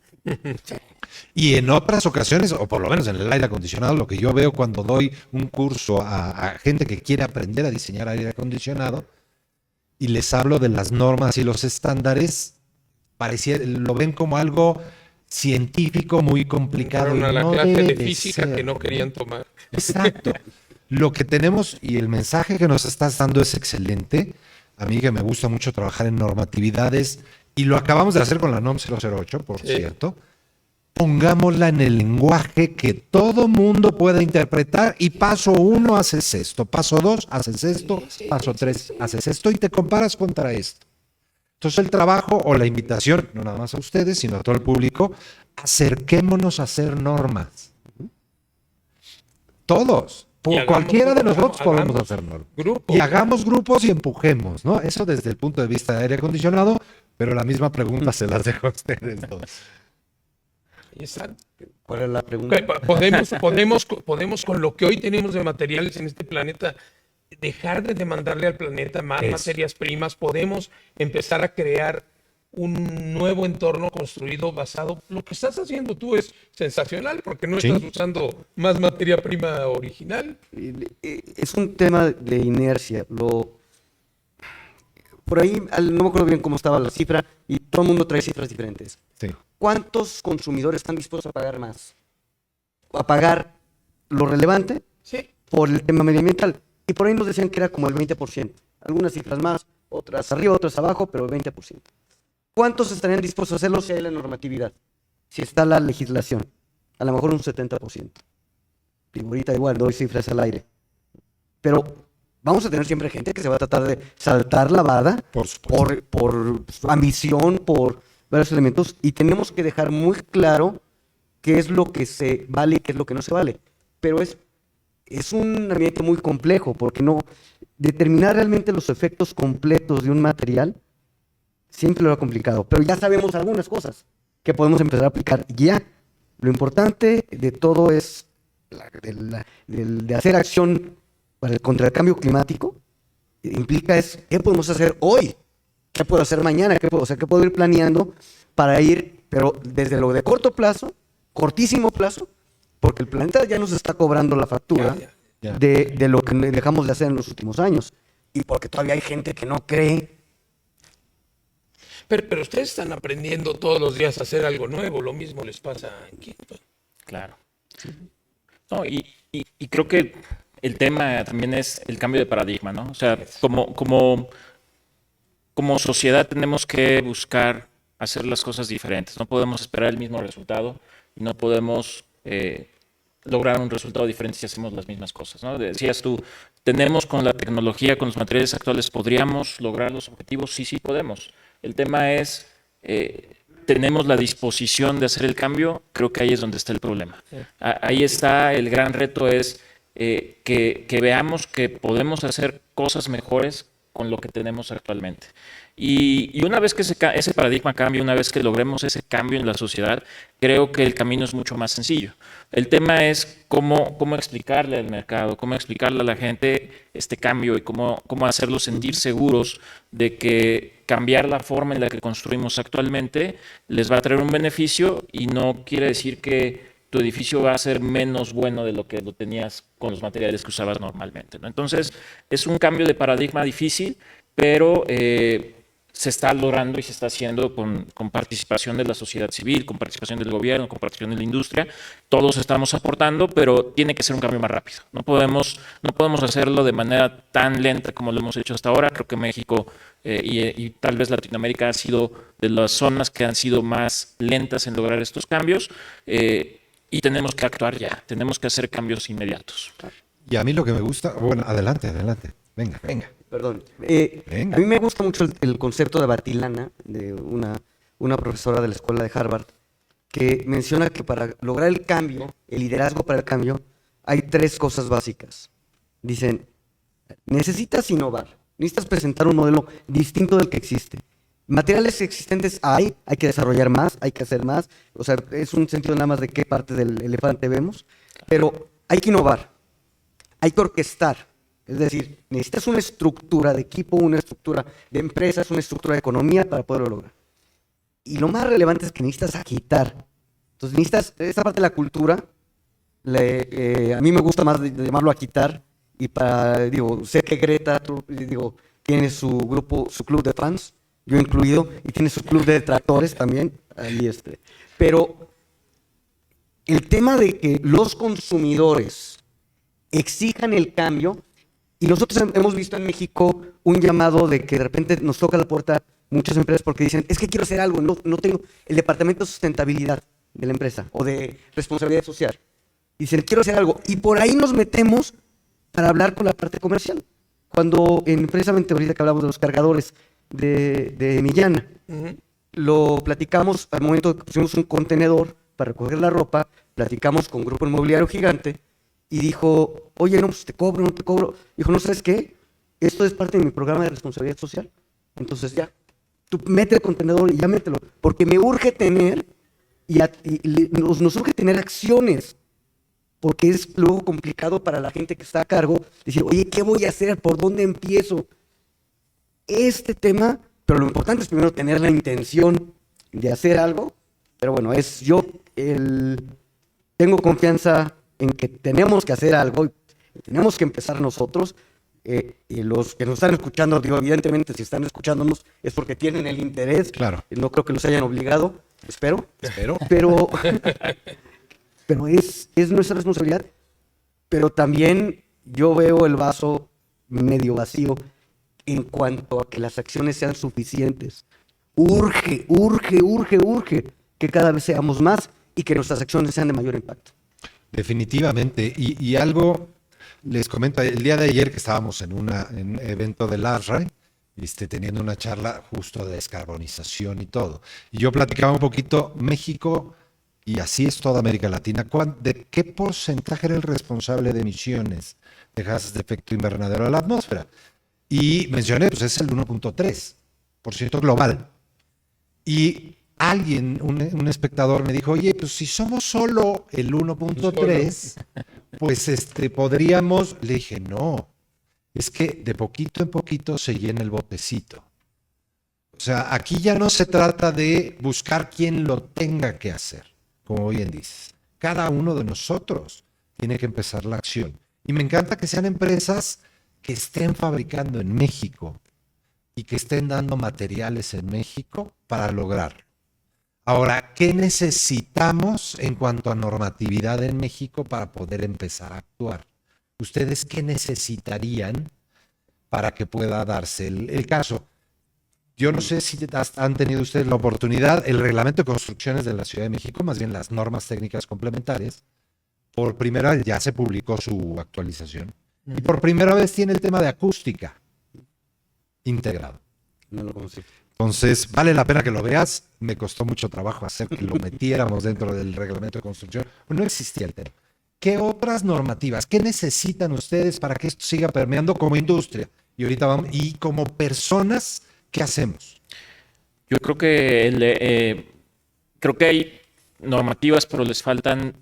Y en otras ocasiones, o por lo menos en el aire acondicionado, lo que yo veo cuando doy un curso a gente que quiere aprender a diseñar aire acondicionado y les hablo de las normas y los estándares, lo ven como algo científico muy complicado. Fueron a y la no clase de debe física ser. que no querían tomar. Exacto. Lo que tenemos y el mensaje que nos estás dando es excelente. A mí que me gusta mucho trabajar en normatividades y lo acabamos de hacer con la NOM 008, por cierto. Pongámosla en el lenguaje que todo mundo pueda interpretar y paso 1 haces esto, paso 2 haces esto, paso 3 haces esto y te comparas contra esto. Entonces el trabajo o la invitación, no nada más a ustedes, sino a todo el público, acerquémonos a hacer normas. Todos. Cualquiera de nosotros podemos hacer normas. Grupos. Y hagamos grupos y empujemos, ¿no? Eso desde el punto de vista de aire acondicionado, pero la misma pregunta se las dejo a ustedes dos. Ahí están. ¿Cuál es la pregunta? Podemos con lo que hoy tenemos de materiales en este planeta, dejar de demandarle al planeta más materias primas. Podemos empezar a crear un nuevo entorno construido basado. Lo que estás haciendo tú es sensacional porque no estás usando más materia prima original. Es un tema de inercia. Por ahí, no me acuerdo bien cómo estaba la cifra, y todo el mundo trae cifras diferentes. Sí. ¿Cuántos consumidores están dispuestos a pagar más? A pagar lo relevante por el tema medioambiental. Y por ahí nos decían que era como el 20%. Algunas cifras más, otras arriba, otras abajo, pero el 20%. ¿Cuántos estarían dispuestos a hacerlo si hay la normatividad? Si está la legislación. A lo mejor un 70%. Y ahorita igual doy cifras al aire. Pero vamos a tener siempre gente que se va a tratar de saltar la vara por ambición, por varios elementos. Y tenemos que dejar muy claro qué es lo que se vale y qué es lo que no se vale. Pero es un ambiente muy complejo, porque no determinar realmente los efectos completos de un material siempre lo ha complicado, pero ya sabemos algunas cosas que podemos empezar a aplicar ya. Lo importante de todo es de hacer acción contra el cambio climático. Implica qué podemos hacer hoy, qué puedo hacer mañana, qué puedo ir planeando para ir, pero desde lo de corto plazo, cortísimo plazo, porque el planeta ya nos está cobrando la factura de lo que dejamos de hacer en los últimos años, y porque todavía hay gente que no cree. Pero ustedes están aprendiendo todos los días a hacer algo nuevo. Lo mismo les pasa en Kingston. Claro. No, y creo que el tema también es el cambio de paradigma, ¿no? O sea, como sociedad tenemos que buscar hacer las cosas diferentes. No podemos esperar el mismo resultado y no podemos lograr un resultado diferente si hacemos las mismas cosas, ¿no? Decías tú, tenemos con la tecnología, con los materiales actuales, ¿podríamos lograr los objetivos? Sí, podemos. El tema es, ¿tenemos la disposición de hacer el cambio? Creo que ahí es donde está el problema. Ahí está el gran reto, es que veamos que podemos hacer cosas mejores con lo que tenemos actualmente. Y una vez que ese paradigma cambie, una vez que logremos ese cambio en la sociedad, creo que el camino es mucho más sencillo. El tema es cómo explicarle al mercado, cómo explicarle a la gente este cambio y cómo hacerlos sentir seguros de que cambiar la forma en la que construimos actualmente les va a traer un beneficio y no quiere decir que tu edificio va a ser menos bueno de lo que lo tenías con los materiales que usabas normalmente, ¿no? Entonces, es un cambio de paradigma difícil, pero se está logrando y se está haciendo con participación de la sociedad civil, con participación del gobierno, con participación de la industria. Todos estamos aportando, pero tiene que ser un cambio más rápido. No podemos hacerlo de manera tan lenta como lo hemos hecho hasta ahora. Creo que México y tal vez Latinoamérica ha sido de las zonas que han sido más lentas en lograr estos cambios. Y tenemos que actuar ya, tenemos que hacer cambios inmediatos. Y a mí lo que me gusta, bueno, adelante, venga. Perdón. Venga. A mí me gusta mucho el concepto de Batilana, de una profesora de la escuela de Harvard, que menciona que para lograr el cambio, el liderazgo para el cambio, hay 3 cosas básicas. Dicen, necesitas innovar, necesitas presentar un modelo distinto del que existe. Materiales existentes hay que desarrollar más, hay que hacer más. O sea, es un sentido nada más de qué parte del elefante vemos. Pero hay que innovar, hay que orquestar. Es decir, necesitas una estructura de equipo, una estructura de empresas, una estructura de economía para poderlo lograr. Y lo más relevante es que necesitas agitar. Entonces necesitas esa parte de la cultura. A mí me gusta más de llamarlo agitar. Y sé que Greta, tiene su grupo, su club de fans, yo incluido, y tiene su club de detractores también. Pero el tema de que los consumidores exijan el cambio, y nosotros hemos visto en México un llamado de que de repente nos toca la puerta muchas empresas porque dicen, es que quiero hacer algo, no tengo el departamento de sustentabilidad de la empresa o de responsabilidad social. Dicen, quiero hacer algo. Y por ahí nos metemos para hablar con la parte comercial. Cuando, precisamente ahorita que hablamos de los cargadores de Millán, lo platicamos al momento que pusimos un contenedor para recoger la ropa, platicamos con Grupo Inmobiliario Gigante y dijo, oye, no, pues te cobro, no te cobro. Dijo, no, ¿sabes qué? Esto es parte de mi programa de responsabilidad social. Entonces ya, tú mete el contenedor y ya mételo, porque me urge tener, nos urge tener acciones, porque es luego complicado para la gente que está a cargo decir, oye, ¿qué voy a hacer? ¿Por dónde empiezo? Este tema, pero lo importante es primero tener la intención de hacer algo, pero bueno, tengo confianza en que tenemos que hacer algo y tenemos que empezar nosotros, y los que nos están escuchando, evidentemente si están escuchándonos es porque tienen el interés, claro. No creo que los hayan obligado, espero. Pero es nuestra responsabilidad, pero también yo veo el vaso medio vacío en cuanto a que las acciones sean suficientes. Urge que cada vez seamos más y que nuestras acciones sean de mayor impacto. Definitivamente. Y algo les comento, el día de ayer que estábamos en un evento de LASRAE, teniendo una charla justo de descarbonización y todo. Y yo platicaba un poquito México, y así es toda América Latina, ¿de qué porcentaje era el responsable de emisiones de gases de efecto invernadero a la atmósfera? Y mencioné, pues es el 1.3% global. Y alguien, un espectador me dijo, oye, pues si somos solo el 1.3, pues podríamos, le dije, no, es que de poquito en poquito se llena el botecito. O sea, aquí ya no se trata de buscar quién lo tenga que hacer, como bien dices. Cada uno de nosotros tiene que empezar la acción. Y me encanta que sean empresas que estén fabricando en México y que estén dando materiales en México para lograrlo. Ahora, ¿qué necesitamos en cuanto a normatividad en México para poder empezar a actuar? ¿Ustedes qué necesitarían para que pueda darse el caso? Yo no sé si han tenido ustedes la oportunidad, el reglamento de construcciones de la Ciudad de México, más bien las normas técnicas complementarias, por primera vez ya se publicó su actualización y por primera vez tiene el tema de acústica integrado. No lo conocí. Entonces, vale la pena que lo veas. Me costó mucho trabajo hacer que lo metiéramos dentro del reglamento de construcción. No existía el tema. ¿Qué otras normativas? ¿Qué necesitan ustedes para que esto siga permeando como industria? Y ahorita vamos, y como personas, ¿qué hacemos? Yo creo que creo que hay normativas, pero les faltan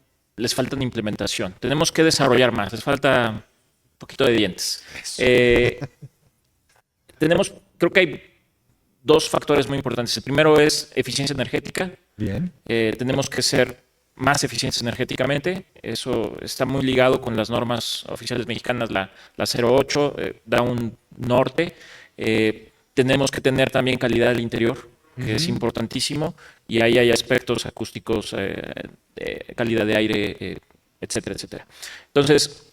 implementación. Tenemos que desarrollar más, les falta un poquito de dientes. Creo que hay dos factores muy importantes. El primero es eficiencia energética. Bien. Tenemos que ser más eficientes energéticamente. Eso está muy ligado con las normas oficiales mexicanas, la 08, da un norte. Tenemos que tener también calidad del interior, que es importantísimo, y ahí hay aspectos acústicos, calidad de aire, etcétera, etcétera. Entonces,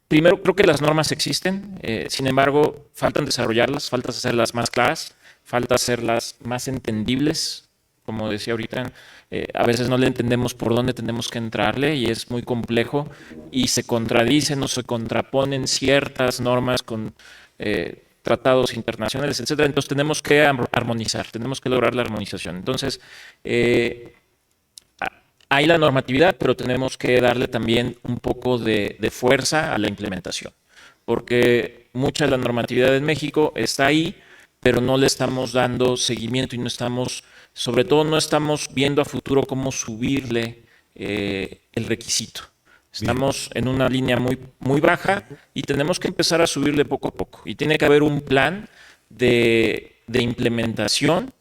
primero, creo que las normas existen, sin embargo, faltan desarrollarlas, falta hacerlas más claras, falta hacerlas más entendibles. Como decía ahorita, a veces no le entendemos por dónde tenemos que entrarle y es muy complejo y se contradicen o se contraponen ciertas normas con tratados internacionales, etcétera. Entonces tenemos que armonizar, tenemos que lograr la armonización. Entonces, hay la normatividad, pero tenemos que darle también un poco de fuerza a la implementación, porque mucha de la normatividad en México está ahí, pero no le estamos dando seguimiento y sobre todo no estamos viendo a futuro cómo subirle el requisito. Estamos en una línea muy, muy baja y tenemos que empezar a subirle poco a poco. Y tiene que haber un plan de implementación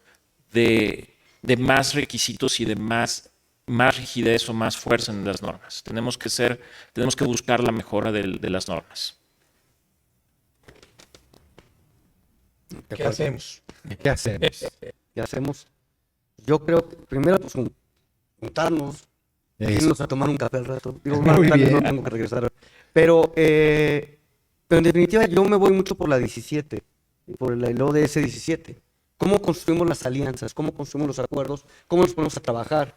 de más requisitos y de más rigidez o más fuerza en las normas. Tenemos que buscar la mejora de las normas. ¿Qué hacemos? ¿Qué hacemos? ¿Qué hacemos? Yo creo que primero, pues, juntarnos, irnos a tomar un café al rato. Digo, Muy tal vez bien. no tengo que regresar. Pero en definitiva, yo me voy mucho por la 17, por el ODS 17. ¿Cómo construimos las alianzas? ¿Cómo construimos los acuerdos? ¿Cómo nos ponemos a trabajar?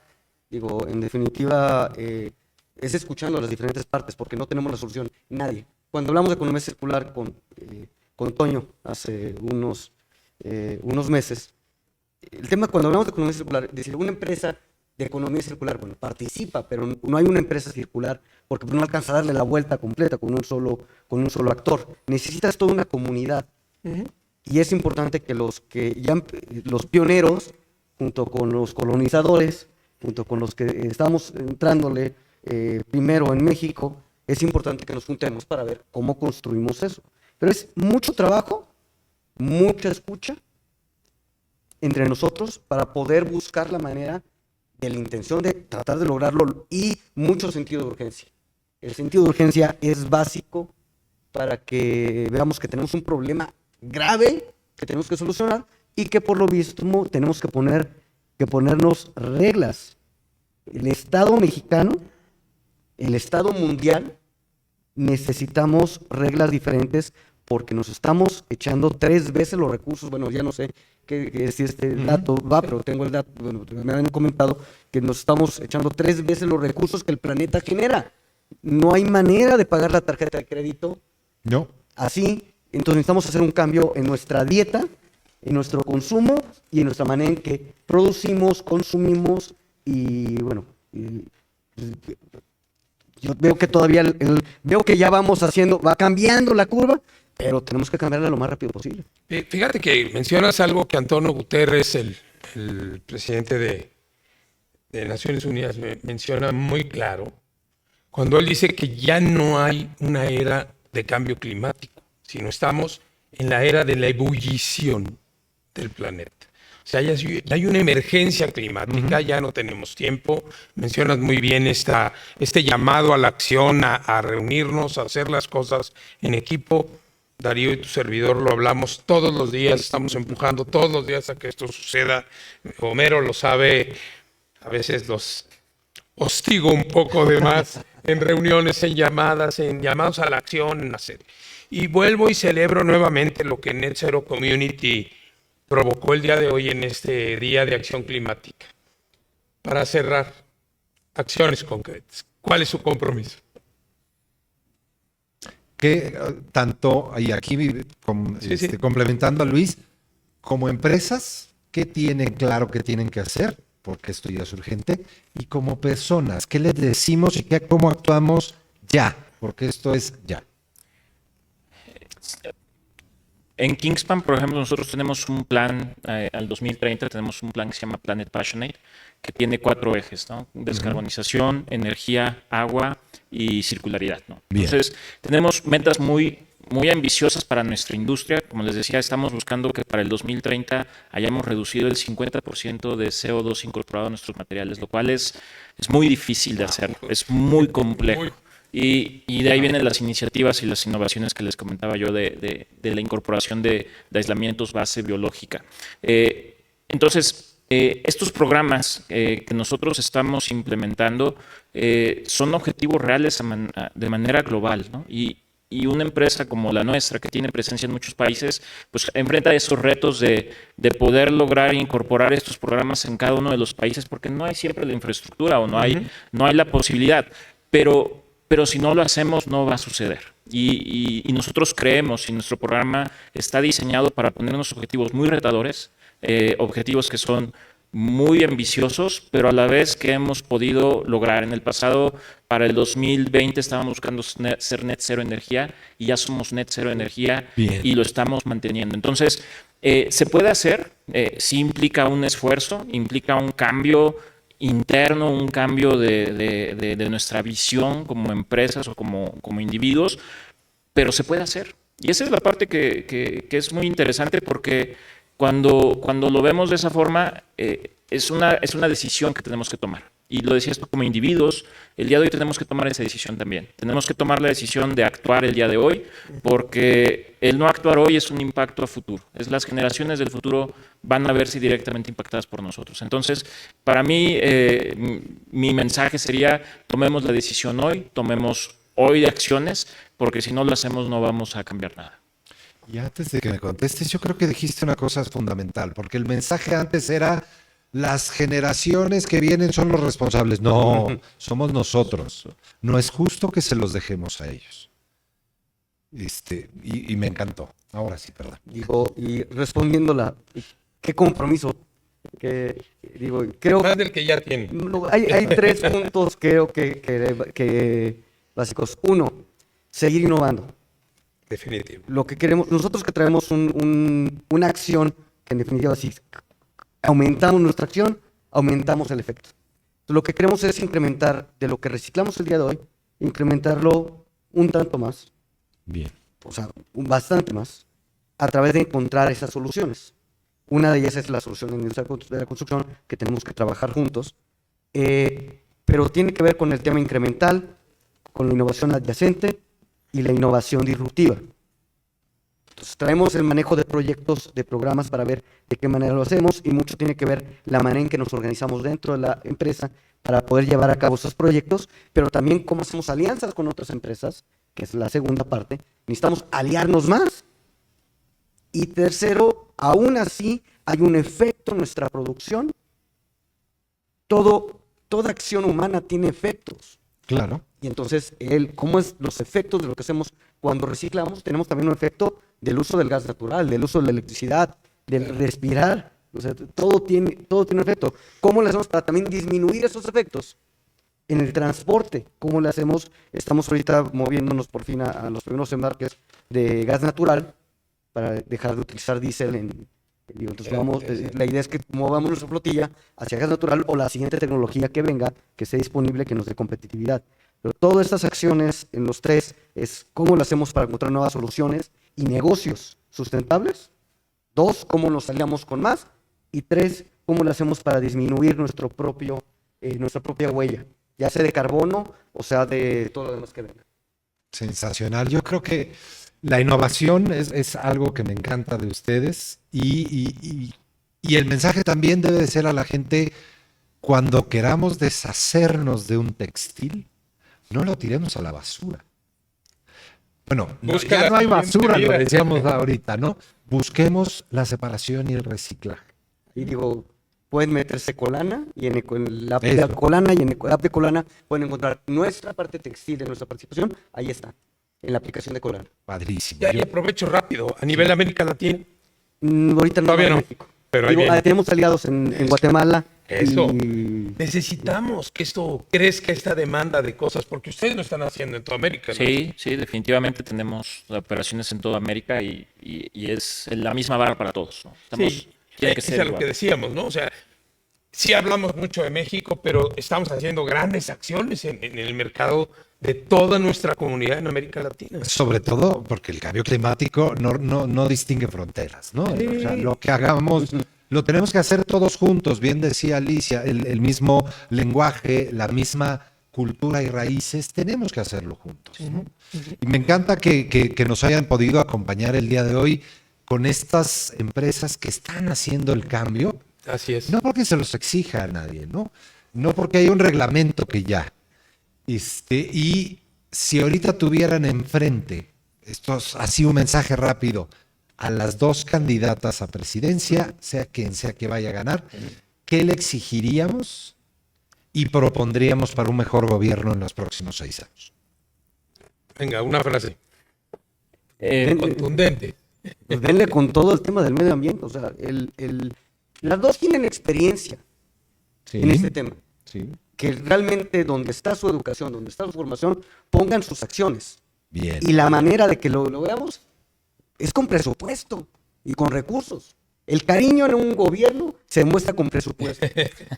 Digo, en definitiva, es escuchando a las diferentes partes, porque no tenemos la solución, nadie. Cuando hablamos de economía circular con Toño hace unos meses, el tema cuando hablamos de economía circular, es decir, una empresa de economía circular, bueno, participa, pero no hay una empresa circular porque no alcanza a darle la vuelta completa con un solo actor. Necesitas toda una comunidad. Y es importante que los pioneros, junto con los colonizadores, junto con los que estamos entrándole primero en México, es importante que nos juntemos para ver cómo construimos eso. Pero es mucho trabajo, mucha escucha entre nosotros para poder buscar la manera de la intención de tratar de lograrlo y mucho sentido de urgencia. El sentido de urgencia es básico para que veamos que tenemos un problema grave que tenemos que solucionar y que por lo visto tenemos que ponernos reglas. El Estado mexicano, el Estado mundial, necesitamos reglas diferentes porque nos estamos echando 3 veces los recursos. Bueno, ya no sé si este dato va, pero tengo el dato, bueno, me han comentado que nos estamos echando 3 veces los recursos que el planeta genera. No hay manera de pagar la tarjeta de crédito. No. Así, entonces necesitamos hacer un cambio en nuestra dieta, en nuestro consumo y en nuestra manera en que producimos, consumimos y bueno, yo veo que todavía veo que ya va cambiando la curva, pero tenemos que cambiarla lo más rápido posible. Fíjate que mencionas algo que Antonio Guterres, el presidente de Naciones Unidas, menciona muy claro, cuando él dice que ya no hay una era de cambio climático, sino estamos en la era de la ebullición del planeta. O sea, ya hay una emergencia climática, ya no tenemos tiempo. Mencionas muy bien este llamado a la acción, a reunirnos, a hacer las cosas en equipo. Darío y tu servidor lo hablamos todos los días, estamos empujando todos los días a que esto suceda. Homero lo sabe, a veces los hostigo un poco de más en reuniones, en llamados a la acción, en hacer. Y vuelvo y celebro nuevamente lo que Net Zero Community provocó el día de hoy en este Día de Acción Climática. Para cerrar, acciones concretas. ¿Cuál es su compromiso? Que tanto, y aquí complementando a Luis, como empresas, ¿qué tienen claro que tienen que hacer? Porque esto ya es urgente. Y como personas, ¿qué les decimos y cómo actuamos ya? Porque esto es ya. En Kingspan, por ejemplo, nosotros tenemos un plan, al 2030 tenemos un plan que se llama Planet Passionate, que tiene 4 ejes, ¿no? Descarbonización, energía, agua y circularidad, ¿no? Bien. Entonces, tenemos metas muy ambiciosas para nuestra industria. Como les decía, estamos buscando que para el 2030 hayamos reducido el 50% de CO2 incorporado a nuestros materiales, lo cual es muy difícil de hacer, es muy complejo. Y de ahí vienen las iniciativas y las innovaciones que les comentaba yo de la incorporación de aislamientos base biológica. Entonces, estos programas que nosotros estamos implementando son objetivos reales de manera global, ¿no? Y una empresa como la nuestra, que tiene presencia en muchos países, pues enfrenta esos retos de poder lograr incorporar estos programas en cada uno de los países, porque no hay siempre la infraestructura o no hay la posibilidad. Pero si no lo hacemos, no va a suceder. Y nosotros creemos, y nuestro programa está diseñado para ponernos objetivos muy retadores, objetivos que son muy ambiciosos, pero a la vez que hemos podido lograr. En el pasado, para el 2020, estábamos buscando ser net cero energía y ya somos net cero energía. Bien. Y lo estamos manteniendo. Entonces, se puede hacer, sí implica un esfuerzo, implica un cambio interno, un cambio de nuestra visión como empresas o como individuos, pero se puede hacer. Y esa es la parte que es muy interesante, porque cuando lo vemos de esa forma, es una decisión que tenemos que tomar. Y lo decías tú, como individuos, el día de hoy tenemos que tomar esa decisión también. Tenemos que tomar la decisión de actuar el día de hoy, porque el no actuar hoy es un impacto a futuro. Las generaciones del futuro van a verse directamente impactadas por nosotros. Entonces, para mí, mi mensaje sería: tomemos la decisión hoy, tomemos hoy de acciones, porque si no lo hacemos no vamos a cambiar nada. Y antes de que me contestes, yo creo que dijiste una cosa fundamental, porque el mensaje antes era: las generaciones que vienen son los responsables. No, somos nosotros. No es justo que se los dejemos a ellos. Y me encantó. Ahora sí, perdón. Digo, y respondiéndola, ¿qué compromiso? Creo Más del que ya tiene. hay 3 puntos, creo que básicos. 1, seguir innovando. Definitivo. Lo que queremos, nosotros que traemos una acción que en definitiva, si aumentamos nuestra acción, aumentamos el efecto. Entonces, lo que queremos es incrementar de lo que reciclamos el día de hoy, incrementarlo un tanto más. Bien. O sea, bastante más, a través de encontrar esas soluciones. Una de ellas es la solución en la industria de la construcción, que tenemos que trabajar juntos, pero tiene que ver con el tema incremental, con la innovación adyacente y la innovación disruptiva. Entonces, traemos el manejo de proyectos, de programas, para ver de qué manera lo hacemos, y mucho tiene que ver la manera en que nos organizamos dentro de la empresa para poder llevar a cabo esos proyectos, pero también cómo hacemos alianzas con otras empresas, que es la segunda parte. Necesitamos aliarnos más. Y tercero, aún así hay un efecto en nuestra producción. Toda acción humana tiene efectos. Claro. Y entonces, ¿cómo es los efectos de lo que hacemos cuando reciclamos? Tenemos también un efecto del uso del gas natural, del uso de la electricidad, del respirar. O sea, todo tiene un efecto. ¿Cómo le hacemos para también disminuir esos efectos? En el transporte, ¿cómo le hacemos? Estamos ahorita moviéndonos por fin a los primeros embarques de gas natural para dejar de utilizar diésel. Entonces la idea es que movamos nuestra flotilla hacia gas natural o la siguiente tecnología que venga, que esté disponible, que nos dé competitividad. Pero todas estas acciones en los 3 es cómo lo hacemos para encontrar nuevas soluciones y negocios sustentables. 2, cómo nos aliamos con más. Y 3, cómo lo hacemos para disminuir nuestra propia huella, ya sea de carbono o sea de todo lo demás que venga. Sensacional. Yo creo que la innovación es algo que me encanta de ustedes, y el mensaje también debe de ser a la gente: cuando queramos deshacernos de un textil, no lo tiremos a la basura. Bueno, ya no hay basura, lo decíamos ahorita, ¿no? Busquemos la separación y el reciclaje. Y digo, pueden meterse Colana, y en la app de Colana, y en la app de Colana pueden encontrar nuestra parte textil de nuestra participación. Ahí está, en la aplicación de Colana. Padrísimo. Ya, y aprovecho rápido, a nivel América Latina. Ahorita no. Todavía no, México. pero ahí viene. Tenemos aliados en Guatemala, Eso. Y- Necesitamos que esto crezca, esta demanda de cosas, porque ustedes lo están haciendo en toda América, ¿no? Sí, sí, definitivamente tenemos operaciones en toda América y es la misma vara para todos, ¿no? Sí, Tiene que es ser a lo igual. que decíamos, ¿no? O sea, sí hablamos mucho de México, pero estamos haciendo grandes acciones en el mercado de toda nuestra comunidad en América Latina. Sobre todo porque el cambio climático no distingue fronteras, ¿no? O sea, lo que hagamos lo tenemos que hacer todos juntos. Bien decía Alicia, el mismo lenguaje, la misma cultura y raíces, tenemos que hacerlo juntos, ¿no? Y me encanta que nos hayan podido acompañar el día de hoy con estas empresas que están haciendo el cambio. Así es. No porque se los exija a nadie, ¿no? No porque hay un reglamento que ya. Y si ahorita tuvieran enfrente, esto es así un mensaje rápido, a las dos candidatas a presidencia, sea quien sea que vaya a ganar, ¿qué le exigiríamos y propondríamos para un mejor gobierno en los próximos 6 años? Venga, una frase Eh, contundente. Pues denle con todo el tema del medio ambiente. O sea, las dos tienen experiencia en este tema. Sí. Que realmente donde está su educación, donde está su formación, pongan sus acciones. Bien. Y la manera de que lo logramos es con presupuesto y con recursos. El cariño en un gobierno se muestra con presupuesto.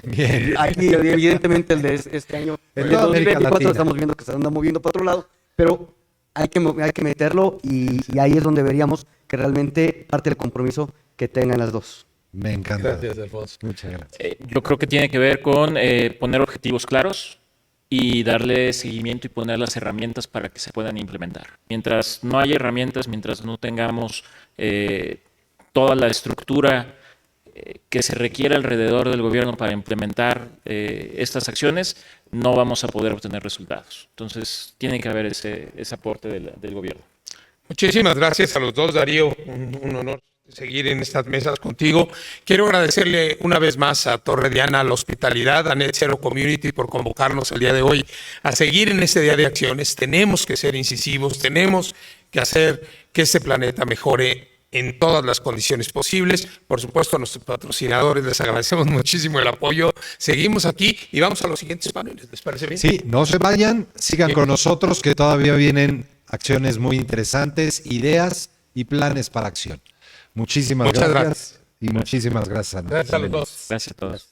Bien. Aquí, evidentemente, el de este año, el de Toda América 2024, Latina. estamos viendo que se anda moviendo para otro lado, pero hay que meterlo y ahí es donde veríamos que realmente parte del compromiso que tengan las dos. Me encanta. Gracias, Alfonso. Muchas gracias. yo creo que tiene que ver con poner objetivos claros y darle seguimiento y poner las herramientas para que se puedan implementar. Mientras no haya herramientas, mientras no tengamos toda la estructura que se requiere alrededor del gobierno para implementar estas acciones, no vamos a poder obtener resultados. Entonces, tiene que haber ese aporte del gobierno. Muchísimas gracias a los dos, Darío. Un honor seguir en estas mesas contigo. Quiero agradecerle una vez más a Torre Diana, a la hospitalidad, a Net Zero Community por convocarnos el día de hoy a seguir en este día de acciones. Tenemos que ser incisivos, tenemos que hacer que este planeta mejore en todas las condiciones posibles. Por supuesto, a nuestros patrocinadores les agradecemos muchísimo el apoyo. Seguimos aquí y vamos a los siguientes paneles. ¿Les parece bien? Sí, no se vayan, sigan con nosotros que todavía vienen acciones muy interesantes, ideas y planes para acción. Muchísimas Muchas gracias. gracias. Y muchísimas gracias a Gracias a los dos. Gracias a todos.